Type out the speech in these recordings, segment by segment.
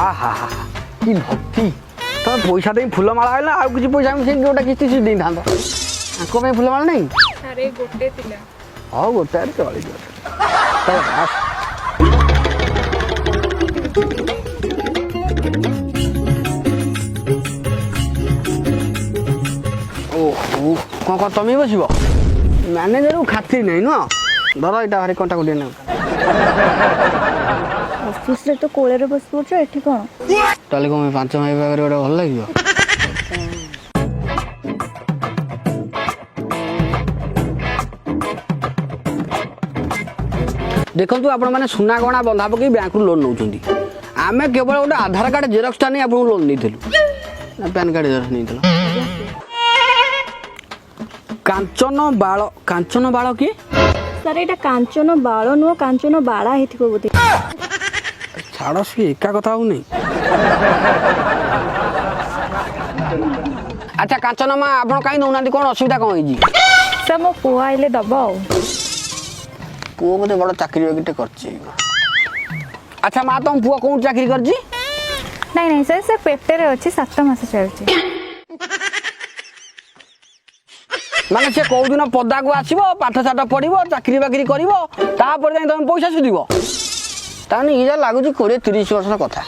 आहा कि भक्ति तुम पैसा दे फुलमाला है ना आ किसी पैसा मिसे गोटा किस्ती सी दिन था आंको में फुलमाला नहीं अरे गोटे तिला हां गोटे अरे चली गयो तो ओ कौन तमें बसब मैनेजर को खातिर नहीं न धर यहाँ भारी कंटा को ना ऑफिस रे तो कोले रे बस पड़छ एठी कोन ताले को मैं पांच भाई पाखरे गोटे भल लागियो देखंतु आपण माने सुना गणा बंधा पकई बैंक लोन नउचंदी आमे केवल गोटे आधार कार्ड जेरॉक्स टा नहीं आपण लोन नैथलु ना पैन कार्ड जेरॉक्स नैथलु कांचन बाळ की सर एटा कांचन बाळ नो कांचन बाळा हेथिको बोते छाड़ सी एका कथा हो नहीं अच्छा कांचन माँ आप कहीं दौना कौन असुविधा कौन है सर मो पुआ आइले दबा पुओ बोधे बड़ चाकरी बाकरी कर अच्छा माँ तुम पुओ कौन चाकरी कर नहीं नहीं सर सर पेटे रे अछि 7 मास चलछि माने से कौ दिन पदा को आसीबो पाठ साठ पढ़िबो चाकरी बाकरी करिवो तापर जाई तुम पैसा सुदिबो ताने ये लागुची 20-30 वर्ष कथा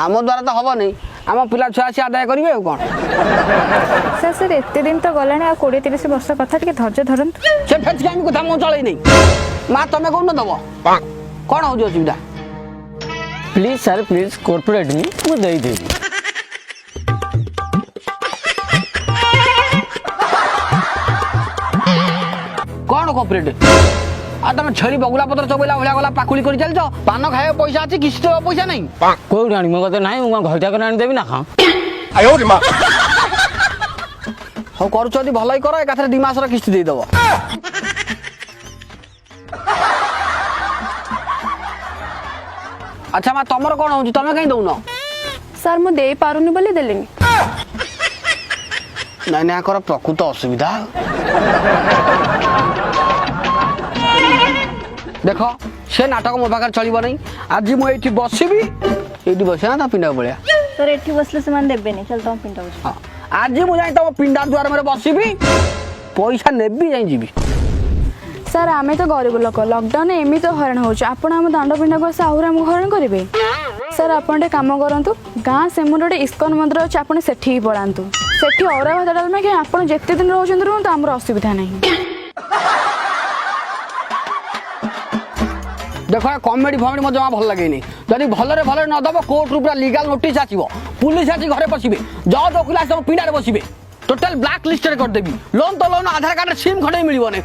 आम द्वारा तो हम नहीं आम पिला छुआ सी आदाय करेंगे कौन सर सर एते दिन तो गलाने आ 20-30 वर्ष कथा टिके धैर्य धरंतु से फेचकामी कथा मो चलै नहीं माँ तमें कौन दब कौन हो असुविधा प्लीज सर प्लीज कॉर्पोरेट में मु दे देबी कौन कॉर्पोरेट आ तुम छेरी बगुला पत्र चबैला भलिया गला पाकुली कर चलछ पान खाए पैसा अछि किस्त पैसा नहीं कोई आनी मो कते नाही मु घरटा कर आनी देबी ना खा आयो रे मां हो करूछदी भलाई कर एकाथरे 2 मास र किस्त दे दबो अच्छा मां तमरो कोन होची तमे कहीं दउनो सर मु देई पारुनी बोली देलेनी नहीं नहीं आकर प्रकृत असुविधा देख से नाटक मो पाखे चलो नहीं आज मुझे बसबी ये बसा ना पिंडा भाया सर एठी बसले से मान देबेनी चल तुम पिंडा बस हाँ आज मुझे तुम पिंडा द्वार में बसबी पैसा नेबी जाई जीवी सर आमे तो गरीब लोक लॉकडाउन एमी तो हरण होछ आपण हम दांड पिंडा को आहुर हम हरण करिवे सर आपण एक काम करंतु गां सेमुडे इस्कन मंदिर अछि आपण सेठी पळांतु सेठी औरा भाता में कि आपण जेते दिन रहउछन रहउ त हमर असुविधा नहीं देखो कॉमेडी फॉमेडी मो जमा भल लगे नहीं जदि भलरे भलरे न दबो कोर्ट रू पूरा लीगल नोटिस आसीबो पुलिस आसी घरे पसिबे जज ओकिल आसी पिंडा रे बसिबे टोटल ब्लैक लिस्ट रे कर देबी लोन तो लोन आधार कार्ड सिम खडे मिलिबो ने